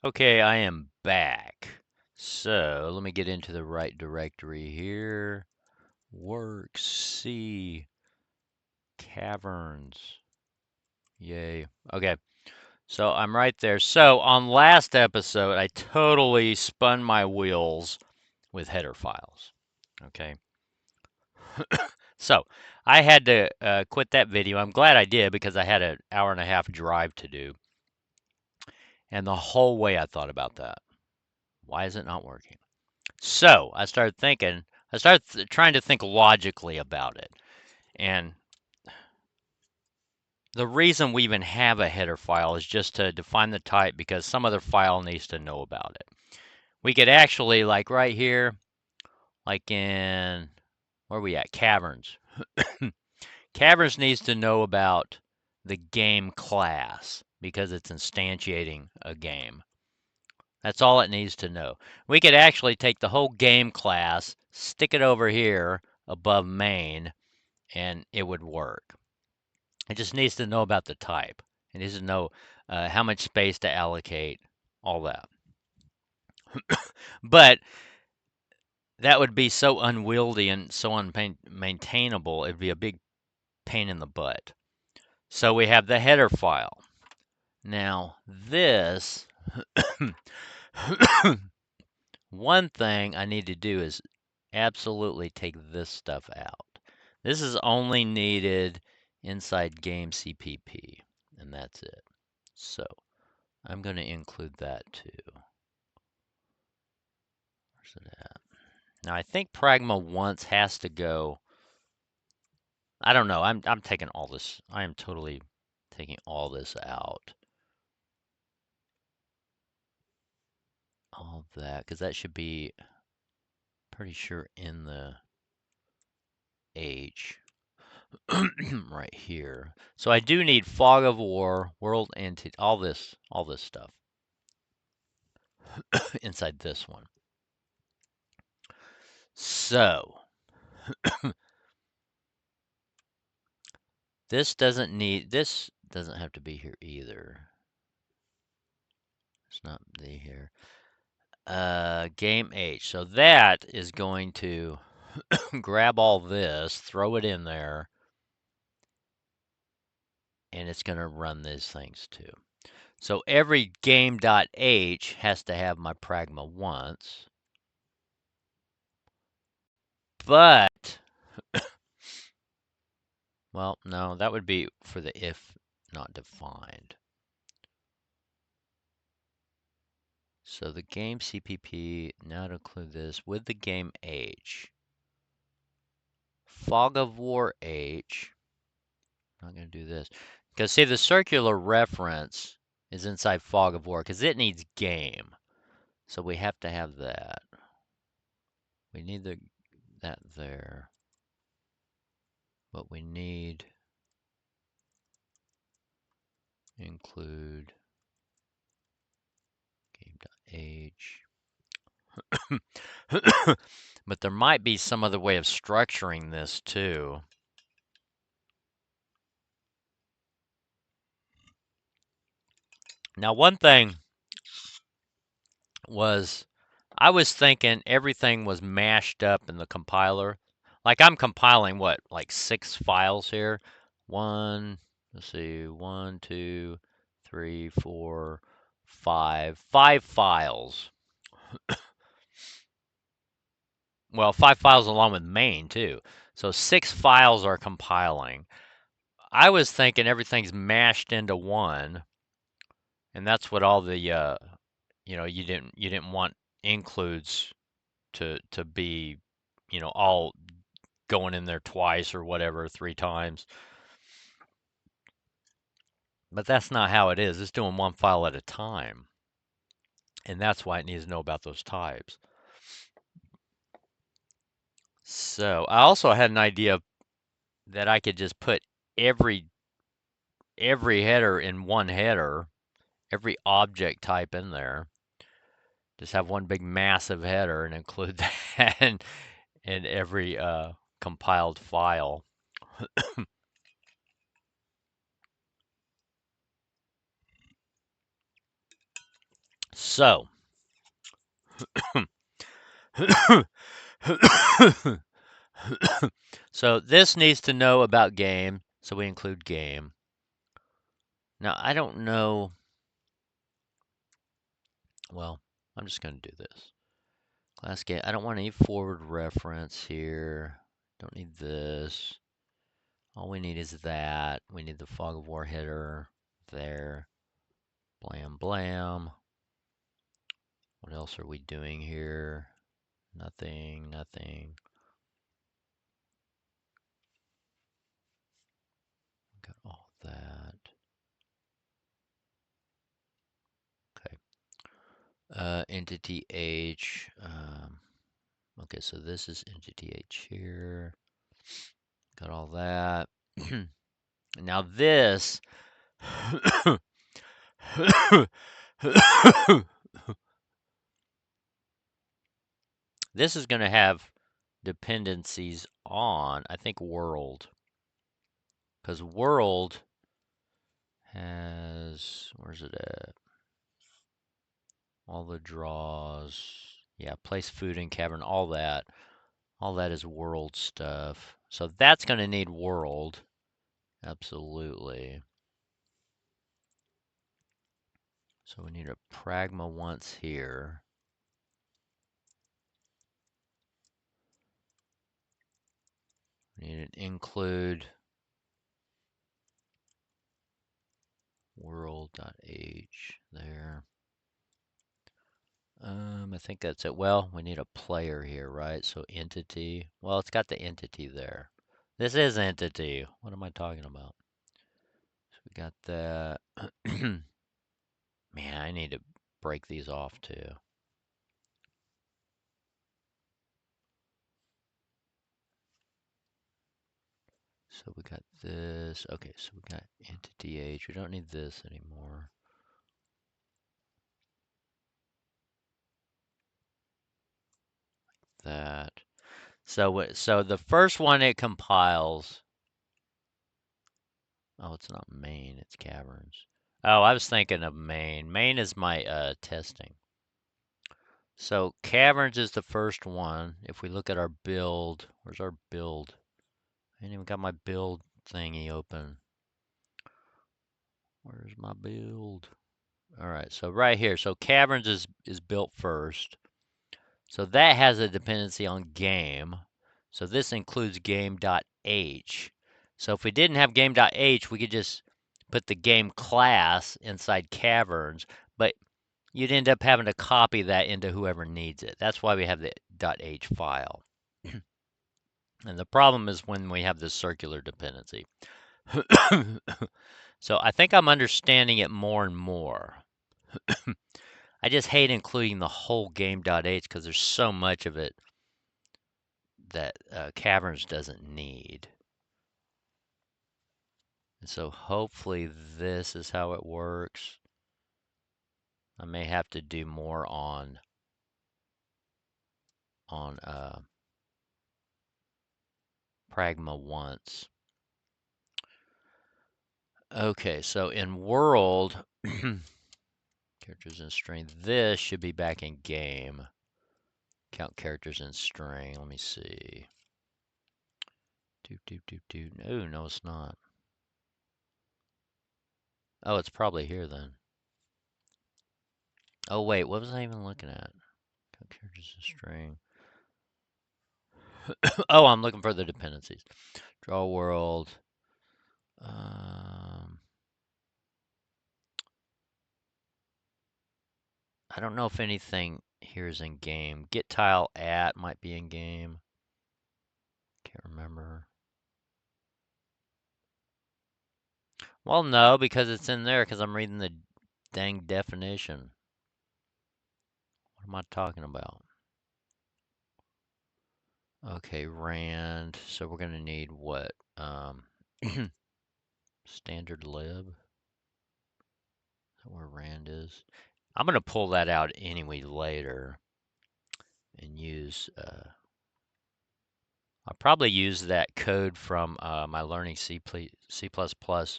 Okay, I am back. So let me get into the right directory here. Work, C, caverns. Yay. Okay, so I'm right there. So on last episode, I totally spun my wheels with header files. Okay, so I had to quit that video. I'm glad I did because I had an hour and a half drive to do. And the whole way I thought about that. Why is it not working? So I started thinking, trying to think logically about it. And the reason we even have a header file is just to define the type because some other file needs to know about it. We could actually, like right here, like in, where are we at? Caverns. Caverns needs to know about the game class because it's instantiating a game. That's all it needs to know. We could actually take the whole game class, stick it over here above main, and it would work. It just needs to know about the type. It needs to know how much space to allocate, all that. But that would be so unwieldy and so unmaintainable, it'd be a big pain in the butt. So we have the header file. Now, this, one thing I need to do is absolutely take this stuff out. This is only needed inside game CPP, and that's it. So I'm going to include that too. Where's it at? Now I think pragma once has to go. I don't know. I'm taking all this. I am totally taking all this out. All that, because that should be pretty sure in the H right here. So I do need fog of war, world entity, all this stuff inside this one. So this doesn't have to be here either. It's not be here. Game H. So that is going to grab all this, throw it in there, and it's going to run these things too. So every game.h has to have my pragma once. But, well, no, that would be for the if not defined. So the game CPP, now to include this with the game H. Fog of War H. I'm not going to do this. Because, see, the circular reference is inside Fog of War because it needs game. So we have to have that. We need that there. But we need include game.h. But there might be some other way of structuring this too. Now, one thing was I was thinking everything was mashed up in the compiler. Like I'm compiling what, like 6 files here? Let's see, 1, 2, 3, 4, 5. 5 files. Well, 5 files along with main too. So 6 files are compiling. I was thinking everything's mashed into one, and that's what all the you didn't want includes to be, all going in there twice or whatever, 3 times. But that's not how it is. It's doing one file at a time. And that's why it needs to know about those types. So I also had an idea that I could just put every header in one header, every object type in there. Just have one big massive header and include that in every compiled file. So, so this needs to know about game, so we include game. Now, I don't know. Well, I'm just going to do this. Class game. I don't want any forward reference here. Don't need this. All we need is that. We need the fog of war header there. Blam, blam. What else are we doing here? Nothing, nothing. Got all that. Okay. Entity H. Okay, so this is entity H here. Got all that. Now this. This is going to have dependencies on, I think, world. Because world has, where's it at? All the draws. Yeah, place food in cavern, all that. All that is world stuff. So that's going to need world. Absolutely. So we need a pragma once here. We need an include world.h there. I think that's it. Well, we need a player here, right? So entity. Well, it's got the entity there. This is entity. What am I talking about? So we got that. Man, I need to break these off too. So we got this. Okay, so we got entity H. We don't need this anymore. That. So the first one it compiles. Oh, it's not main, it's caverns. Oh, I was thinking of main. Main is my testing. So caverns is the first one. If we look at our build, where's our build? I ain't even got my build thingy open. Where's my build? All right, so right here. So caverns is built first. So that has a dependency on game. So this includes game.h. So if we didn't have game.h, we could just put the game class inside caverns, but you'd end up having to copy that into whoever needs it. That's why we have the .h file. And the problem is when we have this circular dependency. So I think I'm understanding it more and more. I just hate including the whole game.h because there's so much of it that Caverns doesn't need. And so hopefully this is how it works. I may have to do more on Pragma once. Okay, so in world, characters in string, this should be back in game. Count characters in string. Let me see. No, no, it's not. Oh, it's probably here then. Oh, wait, what was I even looking at? Count characters in string. Oh, I'm looking for the dependencies. Draw world. I don't know if anything here is in game. Get tile at might be in game. Can't remember. Well, no, because it's in there because I'm reading the dang definition. What am I talking about? Okay, rand. So we're going to need what? Standard lib. Is that where rand is? I'm going to pull that out anyway later and use, I'll probably use that code from my learning C++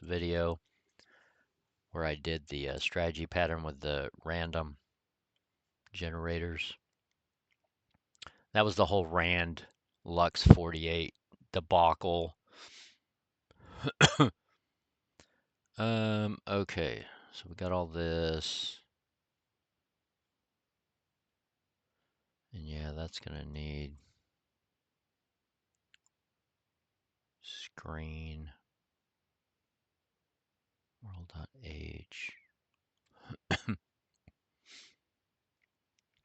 video where I did the strategy pattern with the random. generators. That was the whole Rand Lux 48 debacle. Okay, so we got all this. And yeah, that's gonna need screen world.h.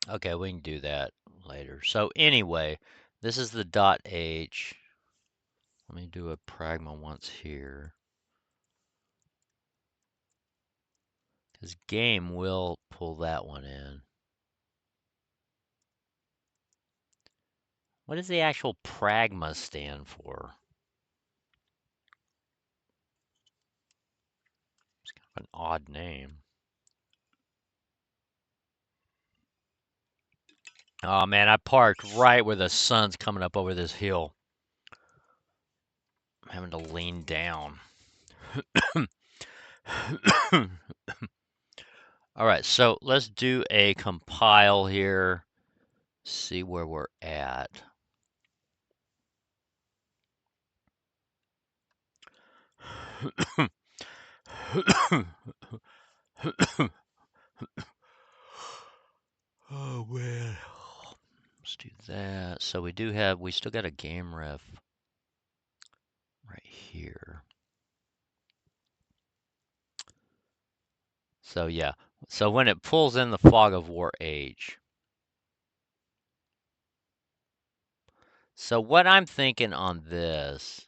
Okay, we can do that later. So anyway, this is the .h. Let me do a pragma once here. Because game will pull that one in. What does the actual pragma stand for? It's kind of an odd name. Oh man, I parked right where the sun's coming up over this hill. I'm having to lean down. All right, so let's do a compile here. See where we're at. Oh man. Let's do that. So we still got a game ref right here. So yeah. So when it pulls in the fog of war age. So what I'm thinking on this,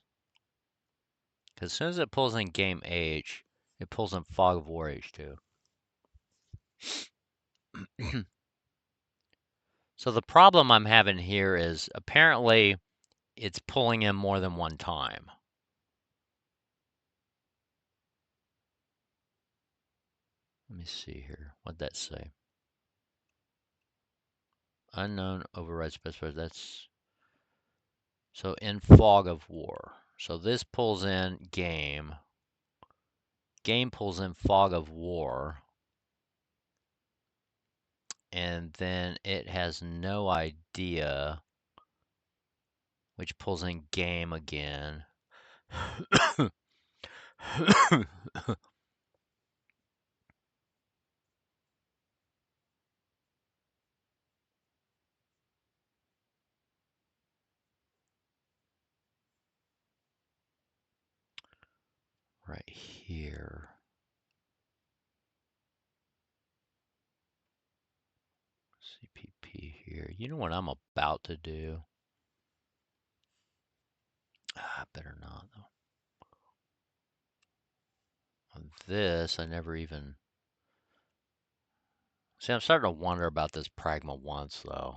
because as soon as it pulls in game age, it pulls in fog of war age too. So the problem I'm having here is apparently it's pulling in more than one time. Let me see here. What'd that say? Unknown override specifier. That's so in fog of war. So this pulls in game. Game pulls in fog of war. And then it has no idea, which pulls in game again. Right here. CPP here. You know what I'm about to do? I better not, though. On this, I never even... See, I'm starting to wonder about this pragma once, though.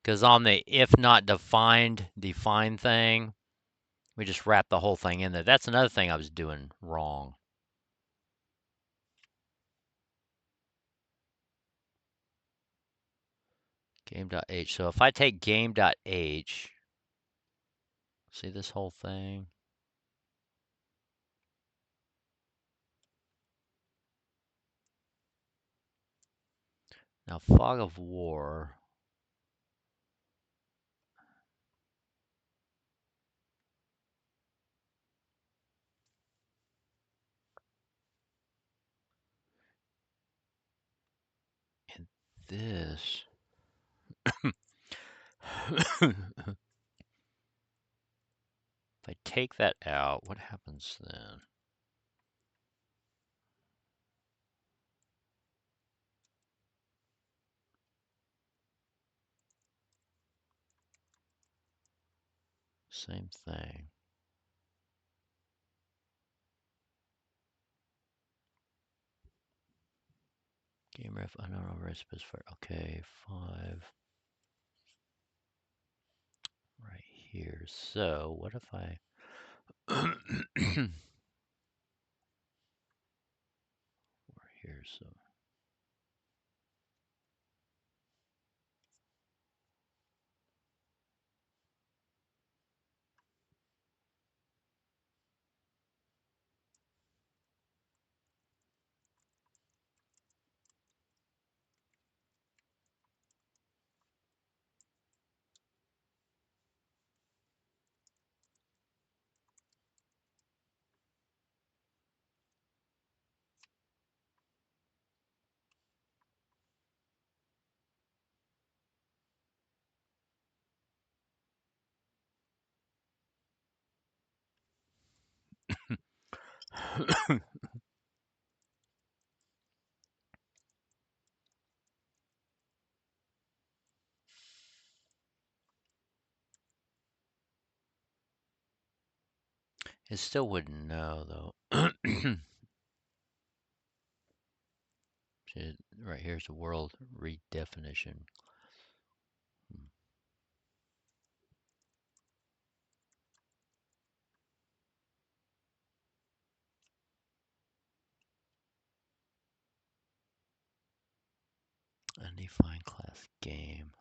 Because on the if not defined, define thing, we just wrap the whole thing in there. That's another thing I was doing wrong. Game.h. So if I take game.h, see this whole thing? Now, fog of war. And this. If I take that out, what happens then? Same thing. Game ref unknown override specifier. Okay, 5 right here. So what if I over here? So It still wouldn't know, though. Right here's the world redefinition. Undefined class game.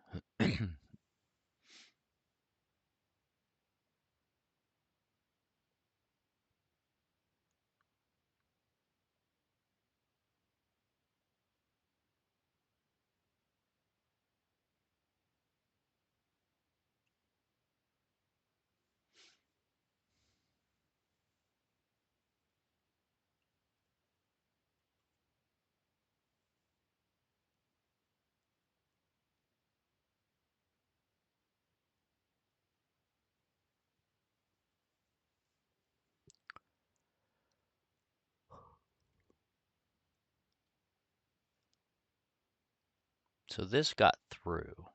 So this got through.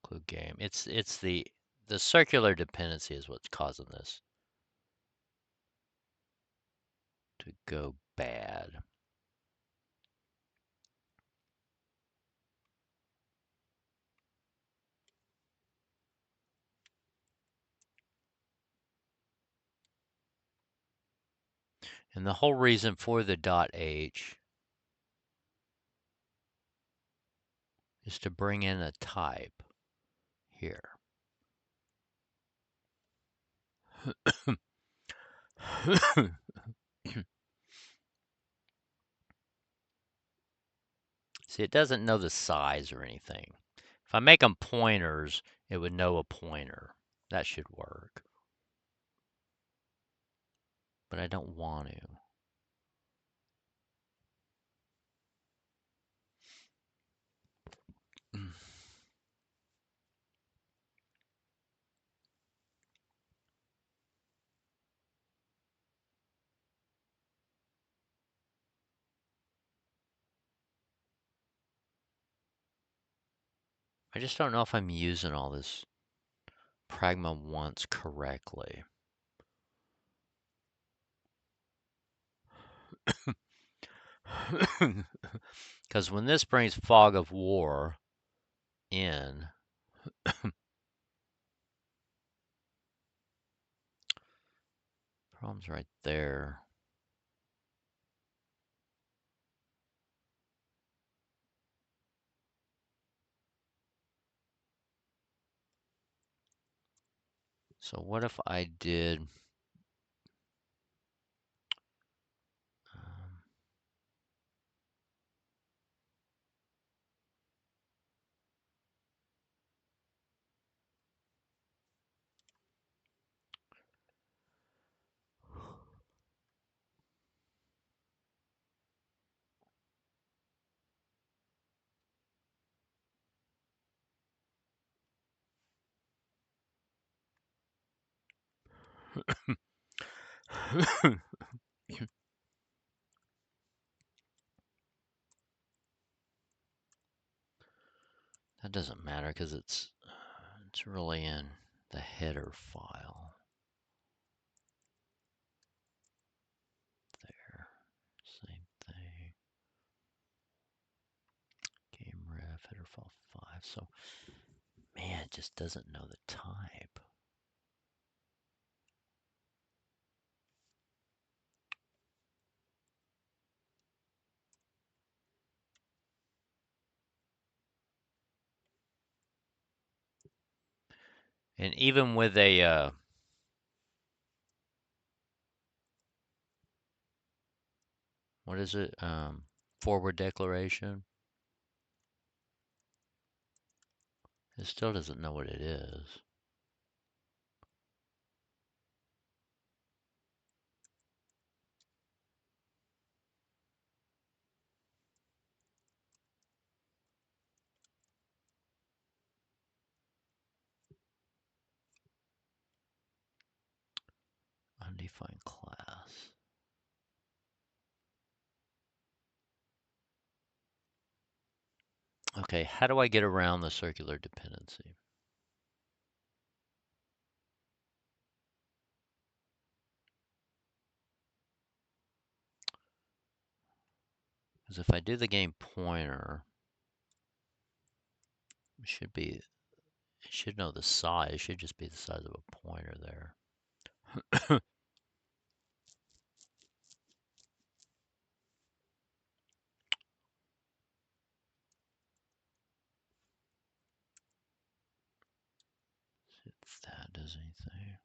Clue game. It's the circular dependency is what's causing this to go bad. And the whole reason for the .h is to bring in a type here. See, it doesn't know the size or anything. If I make them pointers, it would know a pointer. That should work. But I don't want to. I just don't know if I'm using all this pragma once correctly. Because when this brings fog of war in, problem's right there. So what if I did that doesn't matter because it's really in the header file. There, same thing. Game ref header file 5. So, man, it just doesn't know the type. And even with a what is it? Forward declaration. It still doesn't know what it is. Undefined class. Okay, how do I get around the circular dependency? Because if I do the game pointer, it should know the size. It should just be the size of a pointer there. If that does anything.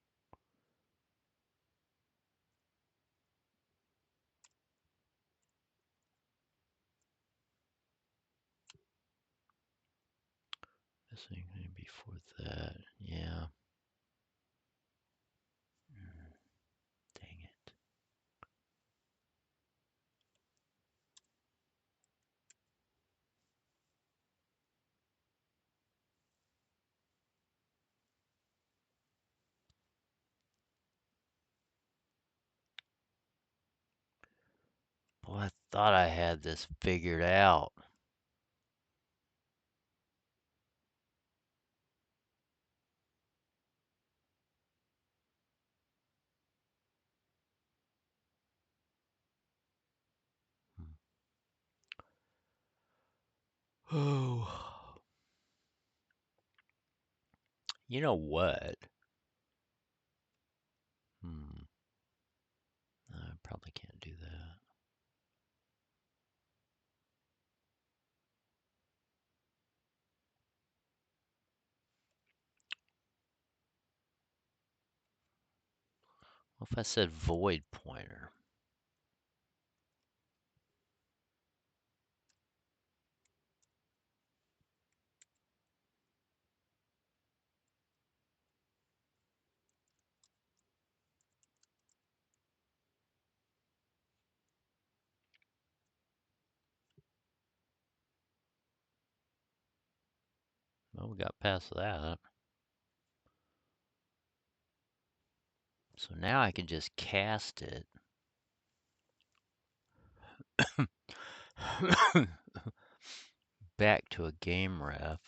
Missing before that. Yeah. Dang it. Boy, I thought I had this figured out. Oh. You know what? I probably can't do that. What if I said void pointer? Well, we got past that. So now I can just cast it. Back to a game ref.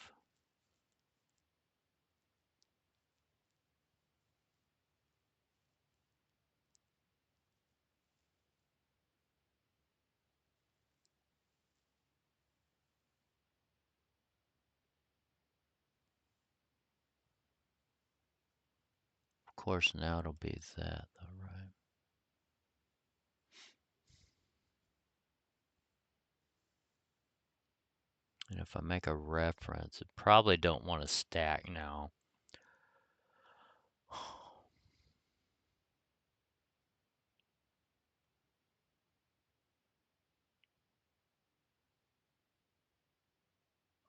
Of course, now it'll be that, though, right? And if I make a reference, I probably don't want to stack now.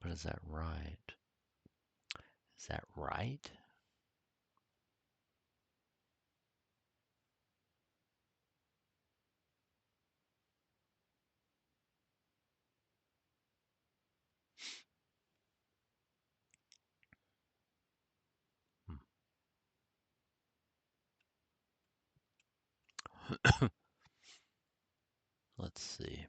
But is that right? Is that right? Let's see.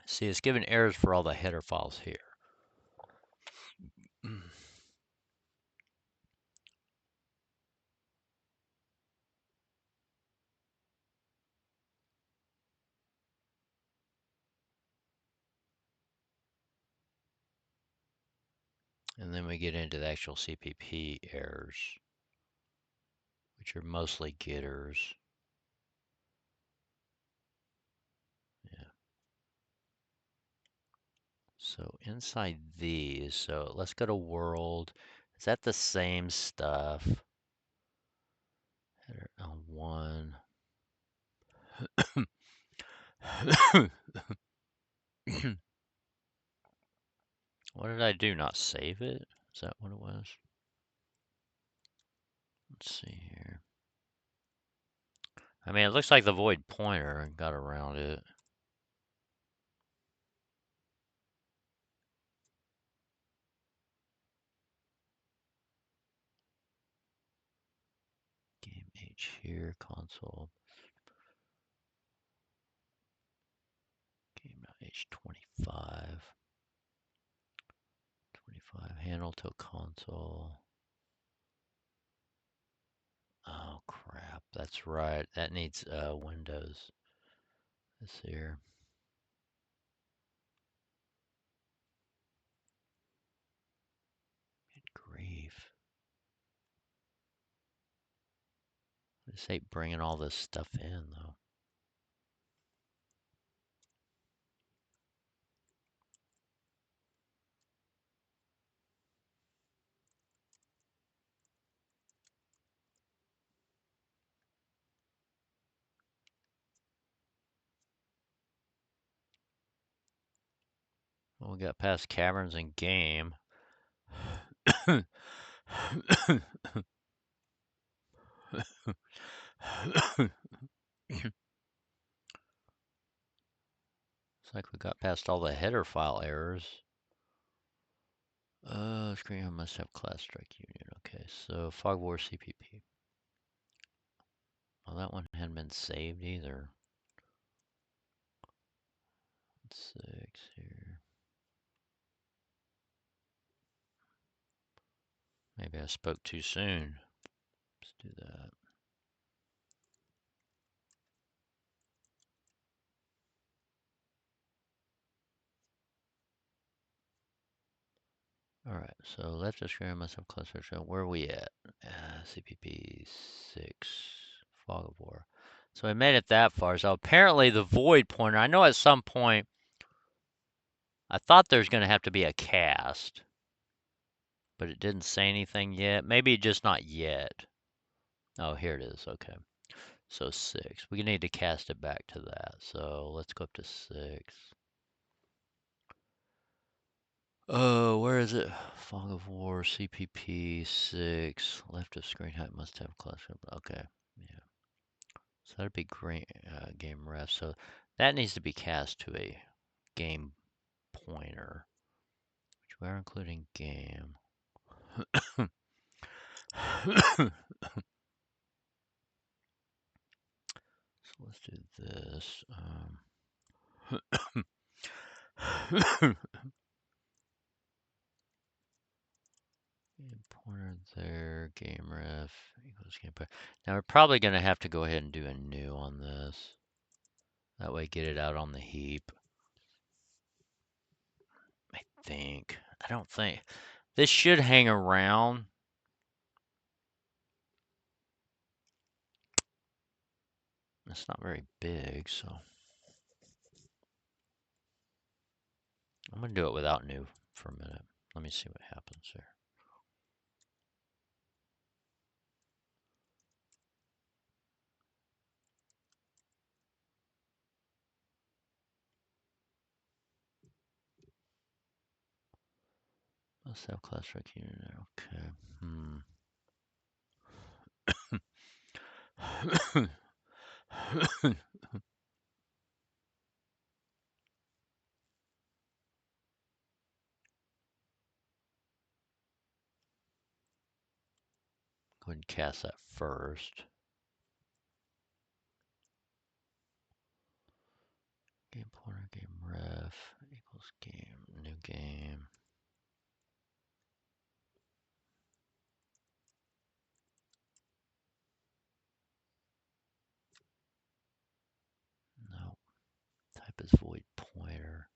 See, it's giving errors for all the header files here. And then we get into the actual CPP errors, which are mostly getters. Yeah. So inside these, so let's go to world. Is that the same stuff? Header L1. What did I do? Not save it? Is that what it was? Let's see here. I mean, it looks like the void pointer got around it. Game H here, console. Game.h25. 25 handle to console. Oh crap, that's right. That needs Windows. This here. Good grief. I just hate bringing all this stuff in though. Well, we got past caverns and game. Looks like we got past all the header file errors. Screen must have class strike union. Okay, so Fog War CPP. Well, that one hadn't been saved either. 6 here. Maybe I spoke too soon. Let's do that. All right, so left of screen must have cluster. Where are we at? CPP 6, Fog of War. So I made it that far. So apparently the void pointer, I know at some point, I thought there's going to have to be a cast, but it didn't say anything yet. Maybe just not yet. Oh, here it is. Okay. So 6. We need to cast it back to that. So let's go up to 6. Oh, where is it? Fog of War, CPP 6. Left of screen height must have cluster. Okay, yeah. So that'd be great, game ref. So that needs to be cast to a game pointer, which we are including game. So let's do this. Game pointer there, game ref equals game pointer. Now we're probably going to have to go ahead and do a new on this. That way get it out on the heap. I think. I don't think. This should hang around. It's not very big, so. I'm going to do it without new for a minute. Let me see what happens here. Let's have class strike unit there. Okay. Go ahead and cast that first. Game pointer, game ref equals game, new game. No. Type is void pointer.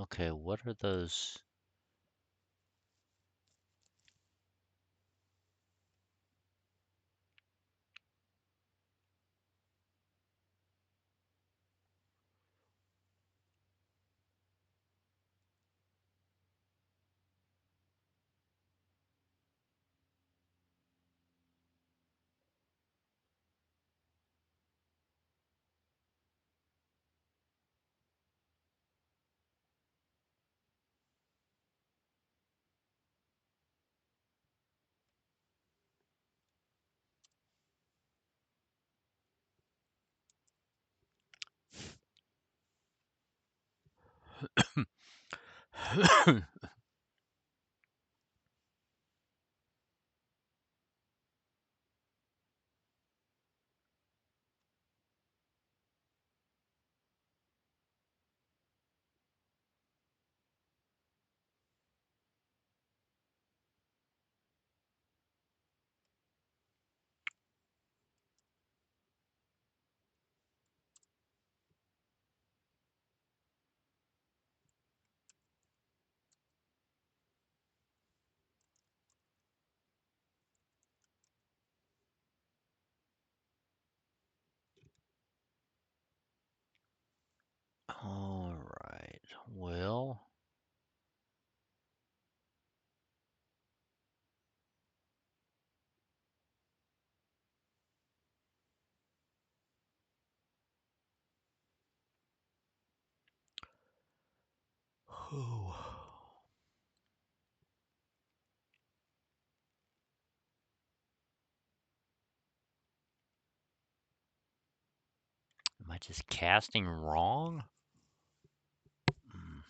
Okay, what are those? All right. Well, am I just casting wrong? Mm,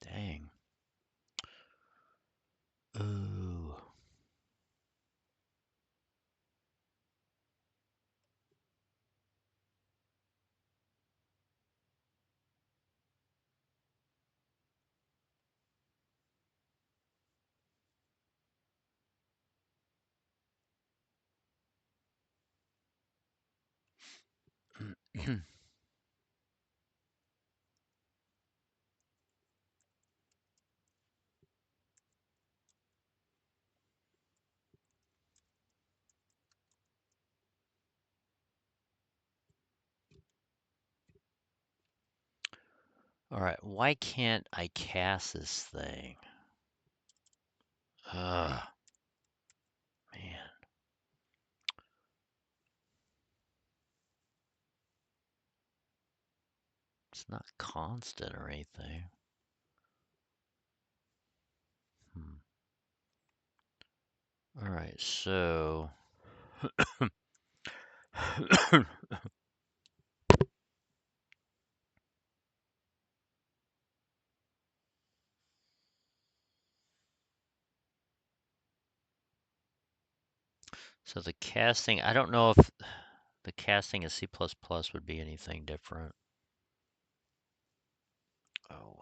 Dang. Ooh. All right. Why can't I cast this thing? Ugh, man. It's not constant or anything. Hmm. All right. So. So the casting, I don't know if the casting of C++ would be anything different. Oh,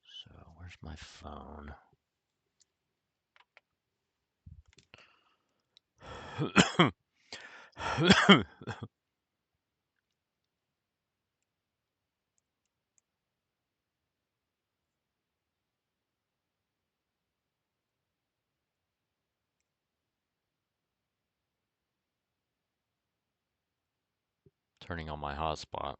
so where's my phone? Turning on my hotspot.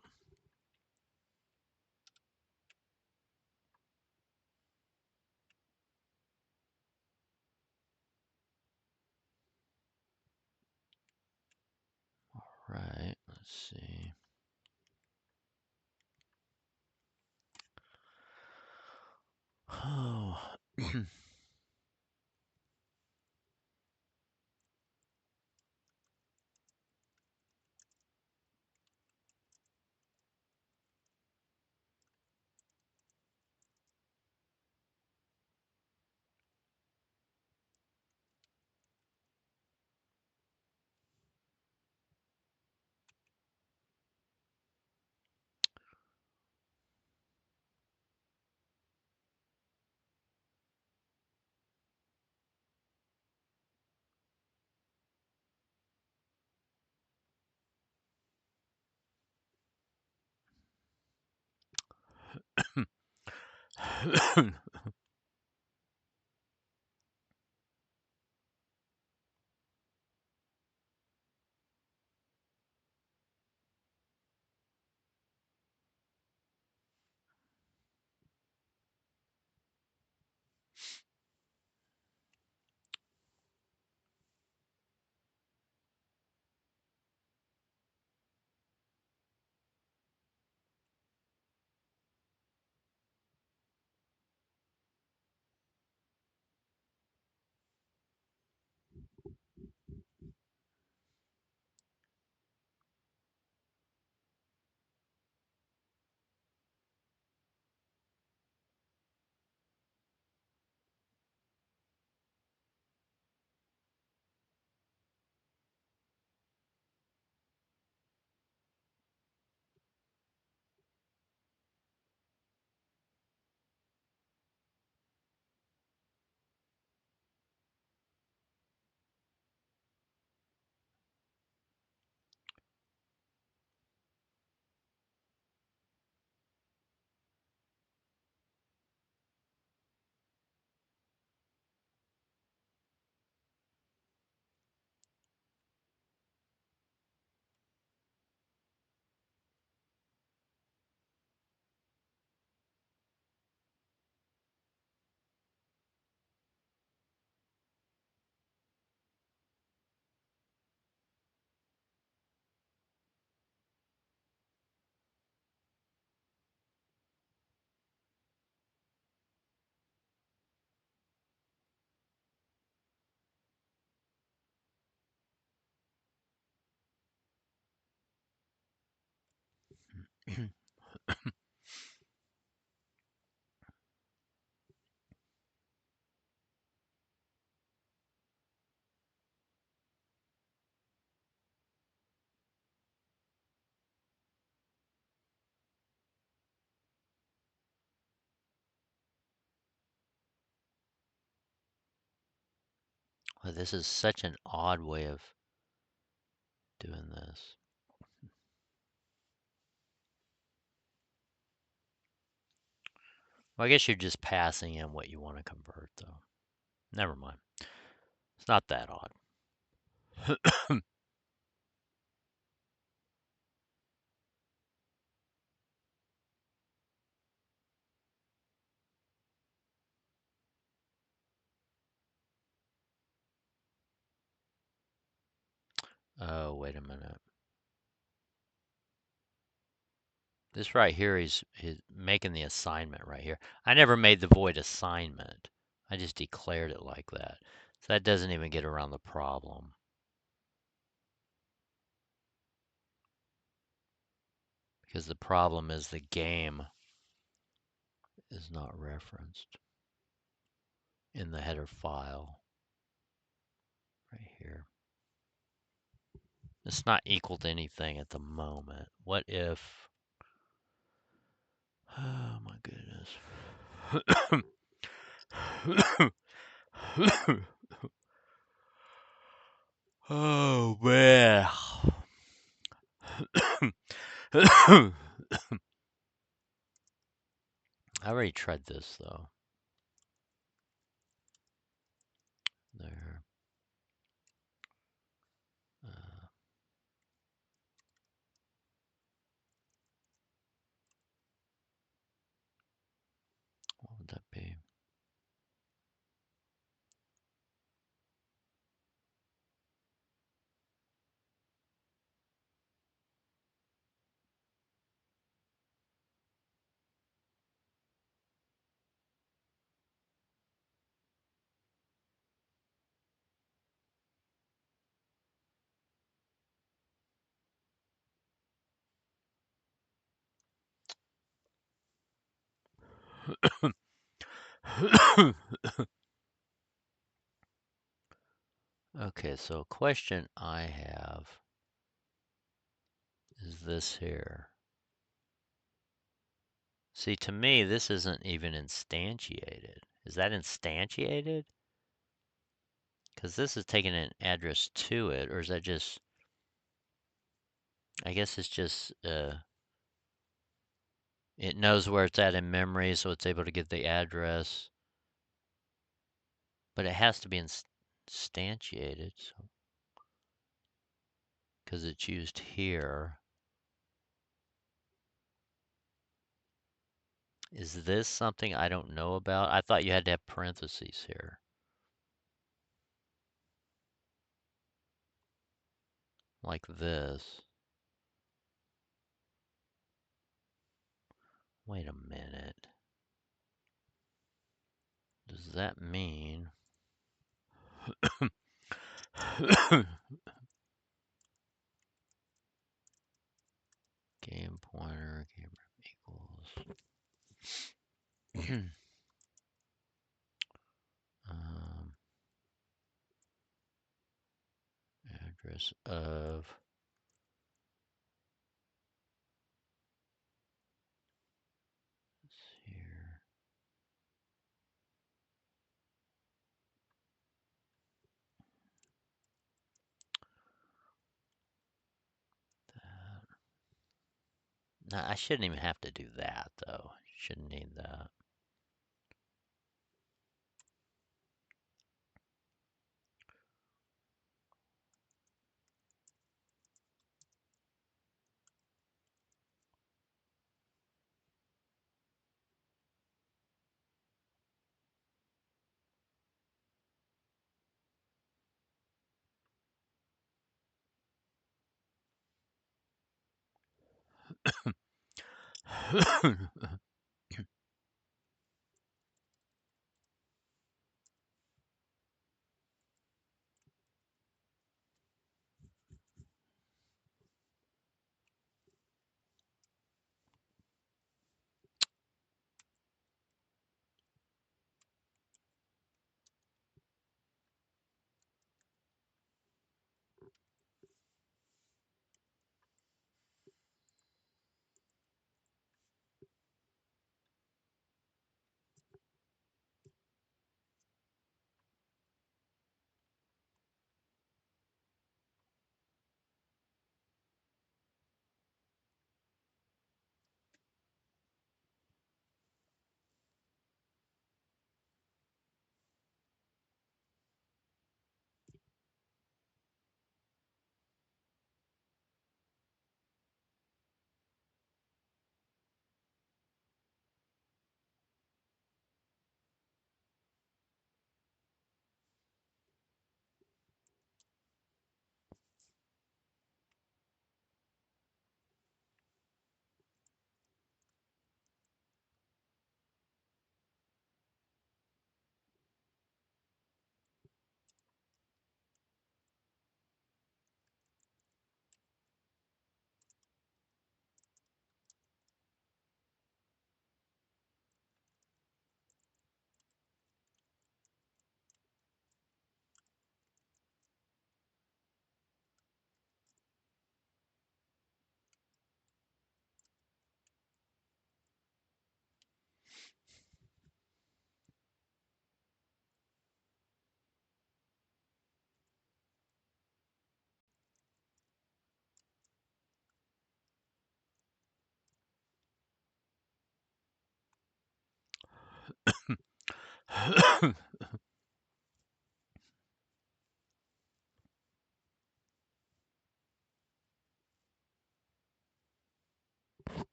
Right, let's see. Oh. Well, this is such an odd way of doing this. Well, I guess you're just passing in what you want to convert, though. Never mind. It's not that odd. Oh, wait a minute. This right here is making the assignment right here. I never made the void assignment. I just declared it like that. So that doesn't even get around the problem. Because the problem is the game is not referenced in the header file right here. It's not equal to anything at the moment. What if... Oh my goodness. Oh man. I already tried this though. There. What would that be? Okay, so a question I have is this here. See, to me, this isn't even instantiated. Is that instantiated? Because this is taking an address to it, or is that just... I guess it's just It knows where it's at in memory, so it's able to get the address. But it has to be instantiated, so because it's used here. Is this something I don't know about? I thought you had to have parentheses here. Like this. Wait a minute. Does that mean game pointer equals um, address of here. Now, I shouldn't even have to do that, though. Shouldn't need that.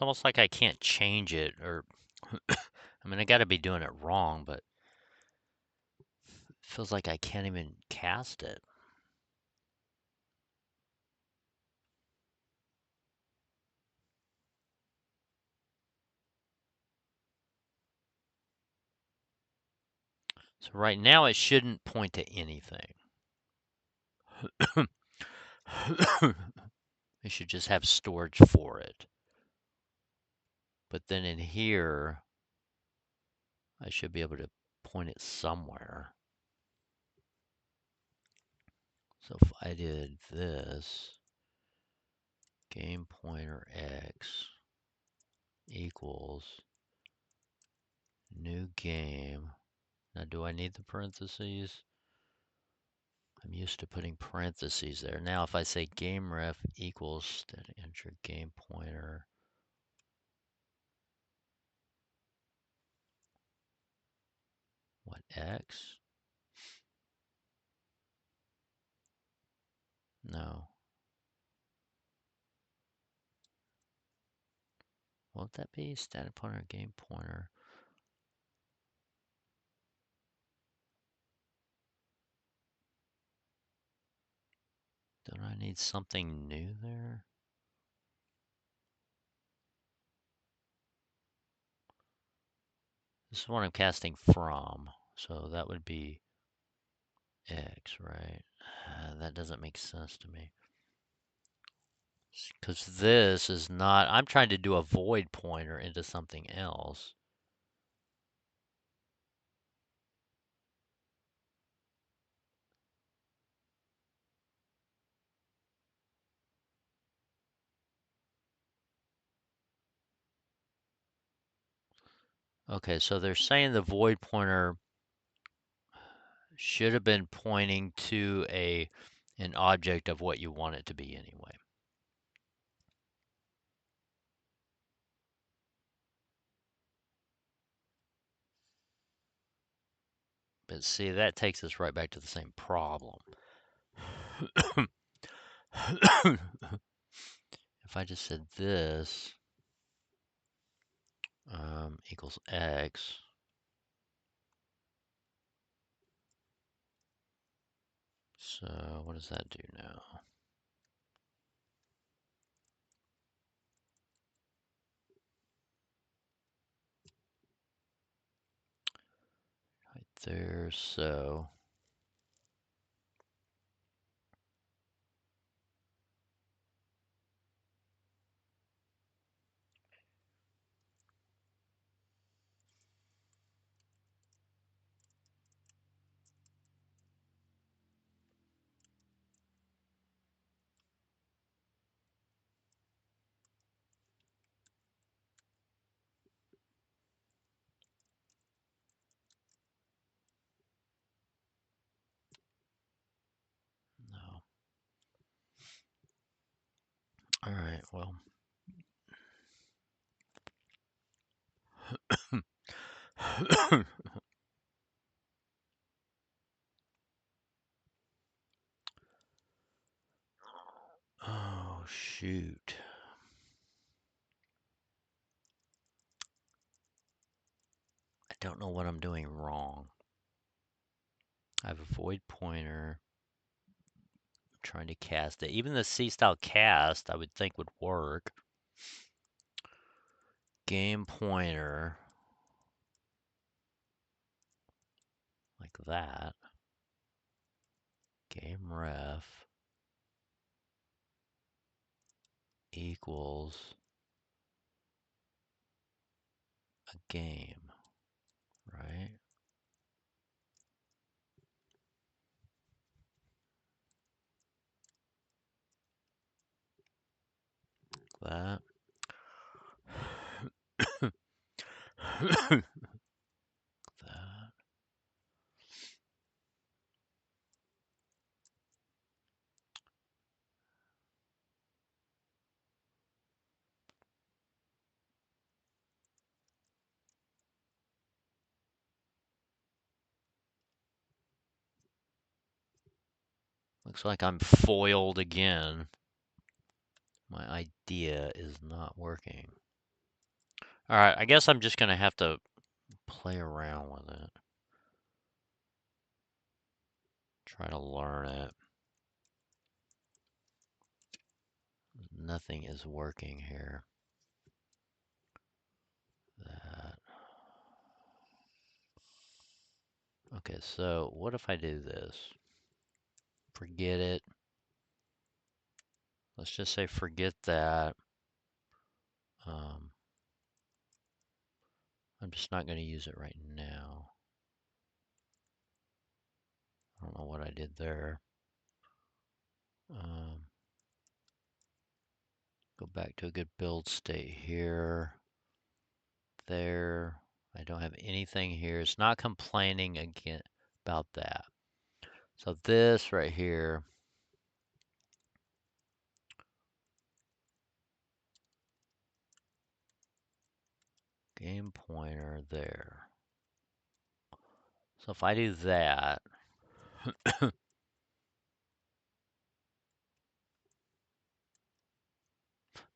It's almost like I can't change it, or I mean, I got to be doing it wrong, but it feels like I can't even cast it. So right now it shouldn't point to anything. It should just have storage for it. But then in here, I should be able to point it somewhere. So if I did this, game pointer x equals new game. Now, do I need the parentheses? I'm used to putting parentheses there. Now, if I say game ref equals static enter game pointer, what, x? No. Won't that be static pointer game pointer? Don't I need something new there? This is what I'm casting from, so that would be x, right? That doesn't make sense to me. Because this is not, I'm trying to do a void pointer into something else. Okay, so they're saying the void pointer should have been pointing to an object of what you want it to be anyway. But see, that takes us right back to the same problem. If I just said this equals x, so what does that do now? Right there, so no. All right, well. Oh, shoot. I don't know what I'm doing wrong. I have a void pointer. I'm trying to cast it. Even the C-style cast, I would think would work. Game pointer. Like that. Game ref equals a game, right? That. That. Looks like I'm foiled again. My idea is not working. All right, I guess I'm just going to have to play around with it. Try to learn it. Nothing is working here. That. Okay, so what if I do this? Forget it. Let's just say forget that. I'm just not going to use it right now. I don't know what I did there. Go back to a good build state here. There. I don't have anything here. It's not complaining again about that. So this right here, game pointer there. So if I do that,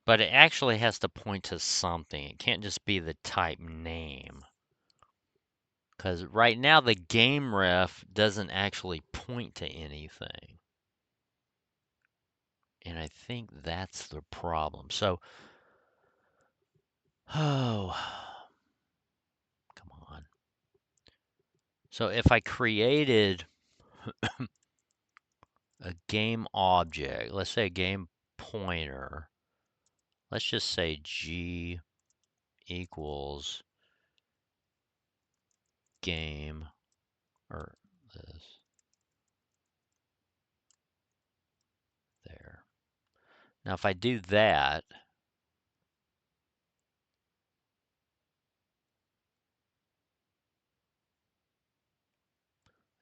but it actually has to point to something. It can't just be the type name. Because right now the game ref doesn't actually point to anything. And I think that's the problem. So, oh, come on. So if I created a game object, let's say a game pointer, let's just say G equals game, or this, there. Now if I do that,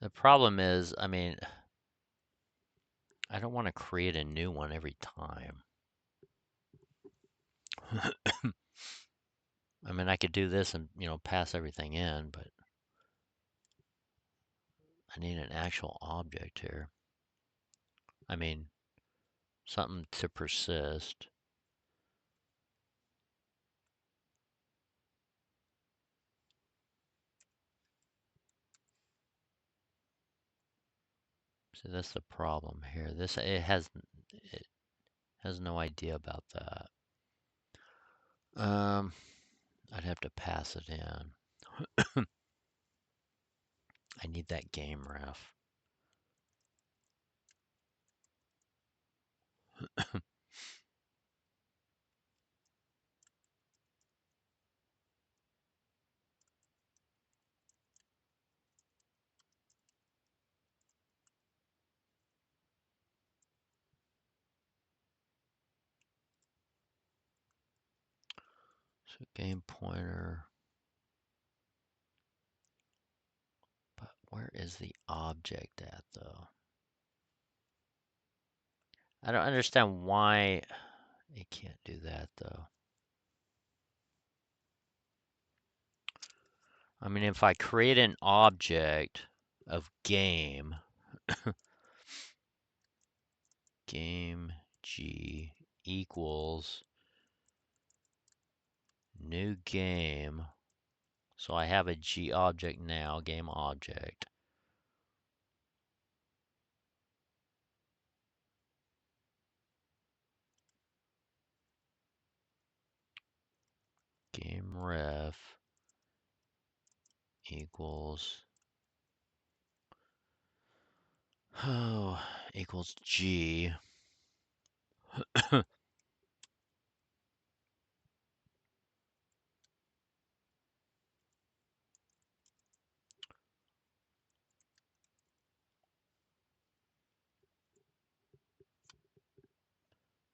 the problem is, I mean, I don't want to create a new one every time. I mean, I could do this and, pass everything in, but I need an actual object here. I mean, something to persist. So that's the problem here. It has no idea about that. I'd have to pass it in. I need that game ref. So game pointer. But where is the object at, though? I don't understand why it can't do that, though. I mean, if I create an object of game, game G equals new game. So I have a G object now, game object. Game ref equals equals G.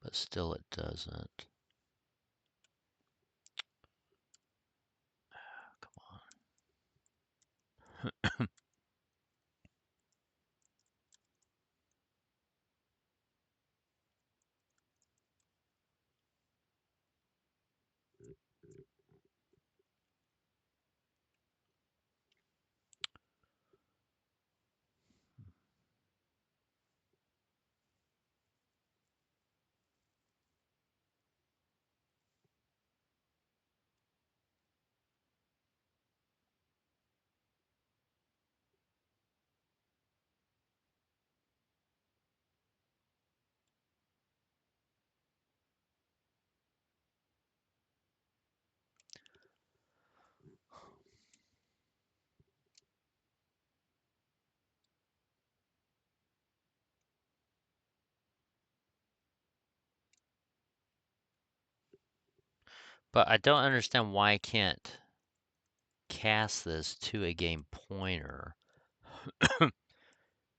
But still it doesn't. Come on. But I don't understand why I can't cast this to a game pointer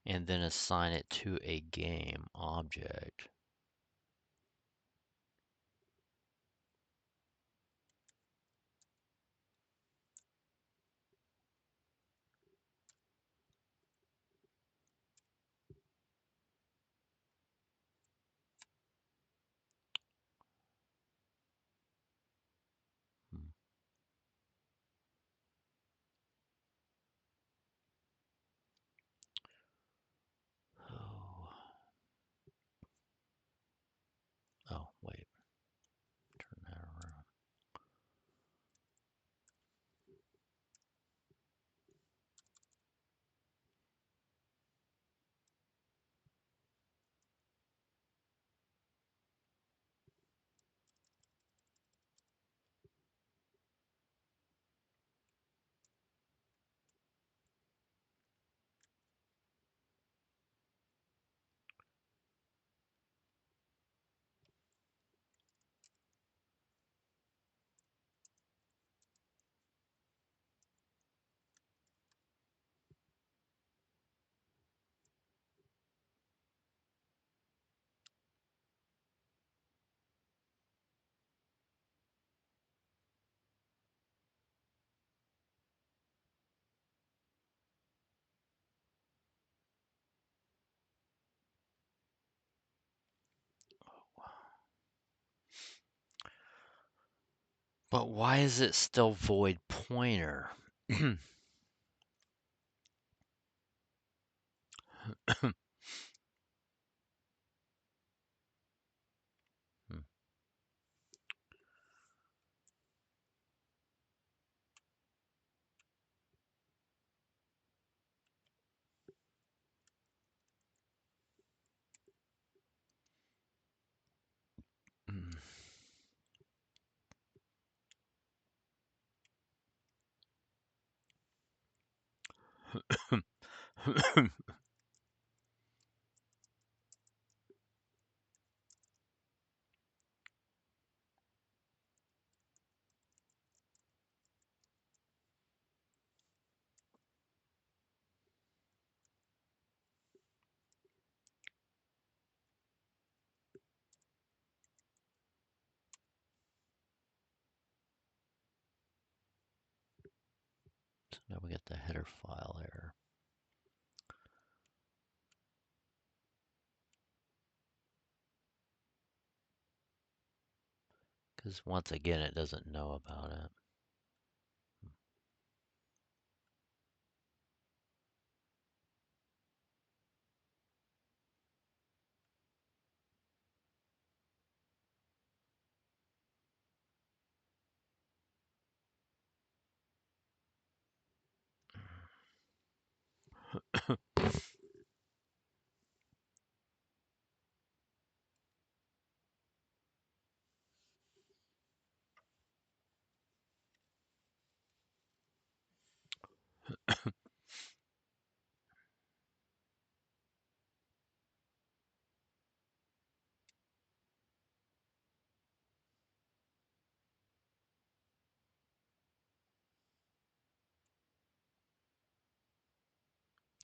and then assign it to a game object. Hmm. Oh. Oh, wait. Turn that around. But why is it still void pointer? So now we get the header file error. Because once again, it doesn't know about it.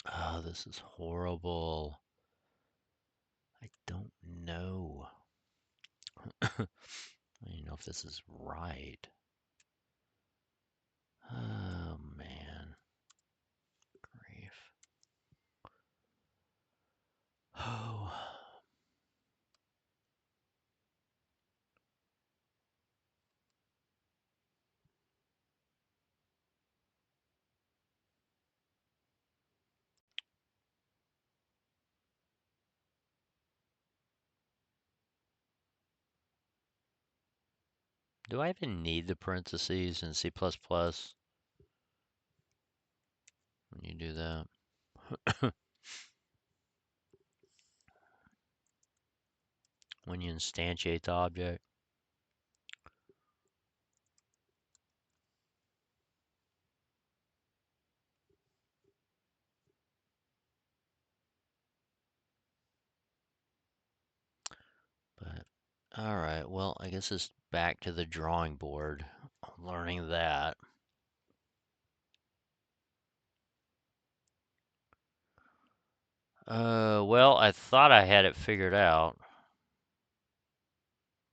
Oh, this is horrible. I don't know. I don't know if this is right. Oh, man. Grief. Oh. Do I even need the parentheses in C++ when you do that? When you instantiate the object? But, alright, well, I guess this back to the drawing board, learning that. Well, I thought I had it figured out,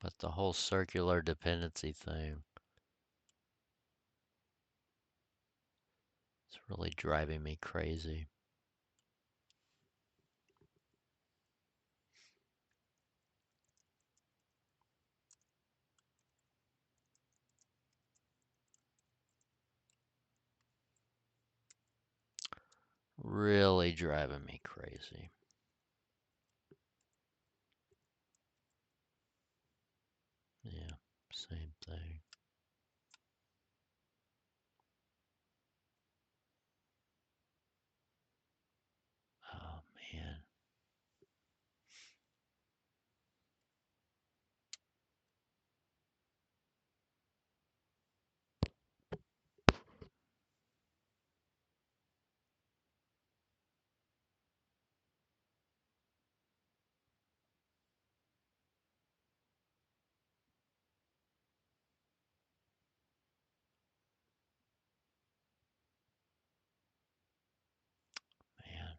but the whole circular dependency thing, it's really driving me crazy. Really driving me crazy. Yeah, same thing. Oh, man. Man.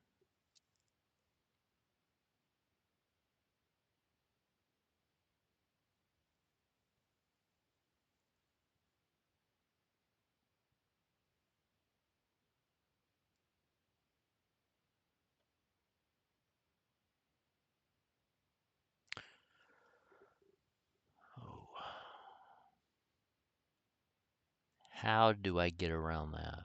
Oh. How do I get around that?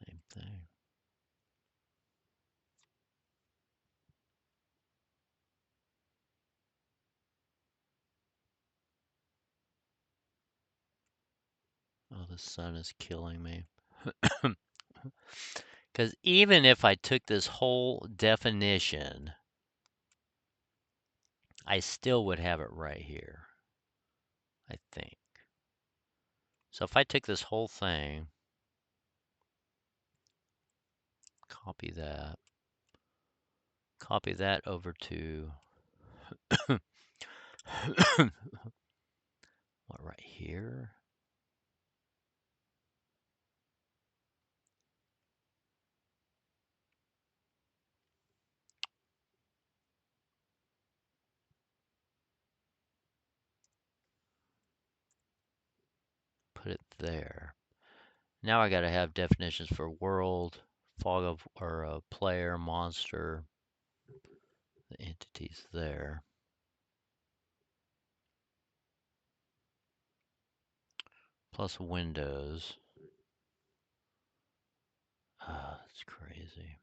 Same thing. Oh, the sun is killing me. Because even if I took this whole definition, I still would have it right here, I think. So if I took this whole thing, copy that over to what, right here? Put it there. Now I got to have definitions for world, fog of, or player, monster, the entities there. Plus windows. Ah, that's crazy.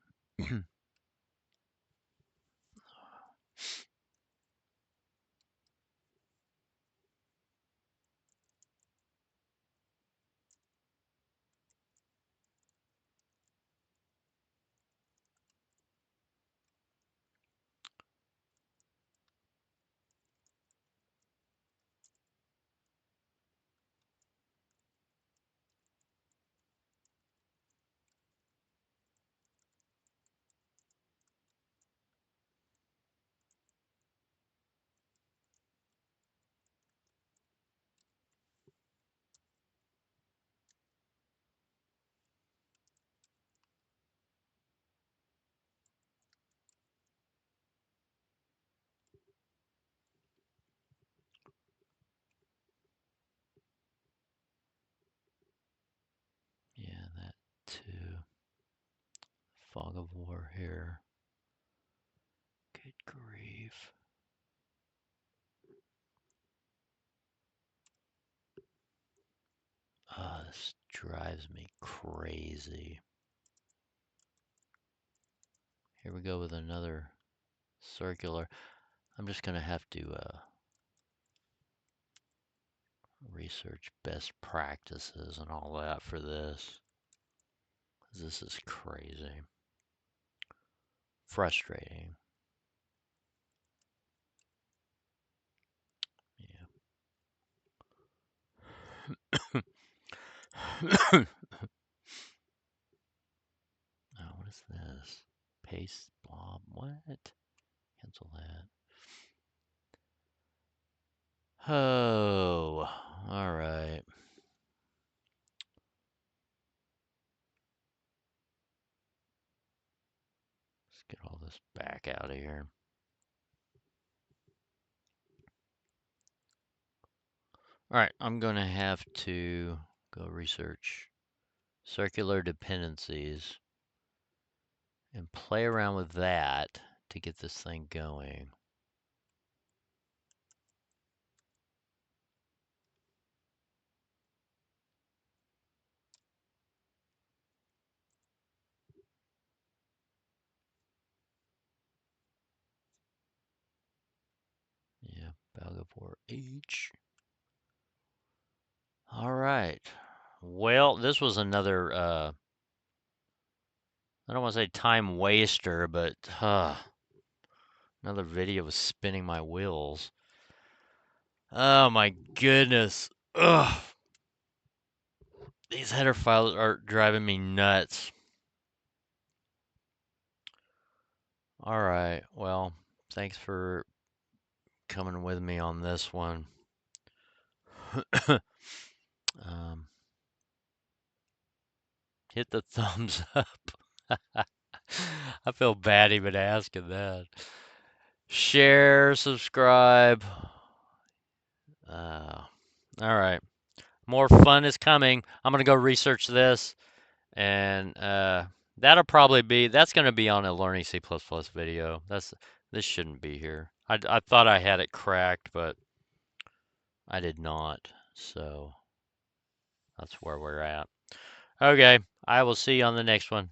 Yeah, that too. Fog of war here. Good grief. Oh, this drives me crazy. Here we go with another circular. I'm just going to have to research best practices and all that for this. This is crazy. Frustrating. Oh, what is this? Paste blob. What? Cancel that. Oh, all right. Let's get all this back out of here. All right, I'm going to have to go research circular dependencies and play around with that to get this thing going. Yeah, Belgavor H. All right. Well, this was another, I don't want to say time waster, but another video was spinning my wheels. Oh my goodness. Ugh. These header files are driving me nuts. All right. Well, thanks for coming with me on this one. Hit the thumbs up. I feel bad even asking that. Share, subscribe. All right. More fun is coming. I'm going to go research this, and that's going to be on a Learning C++ video. This shouldn't be here. I thought I had it cracked, but I did not. So that's where we're at. Okay, I will see you on the next one.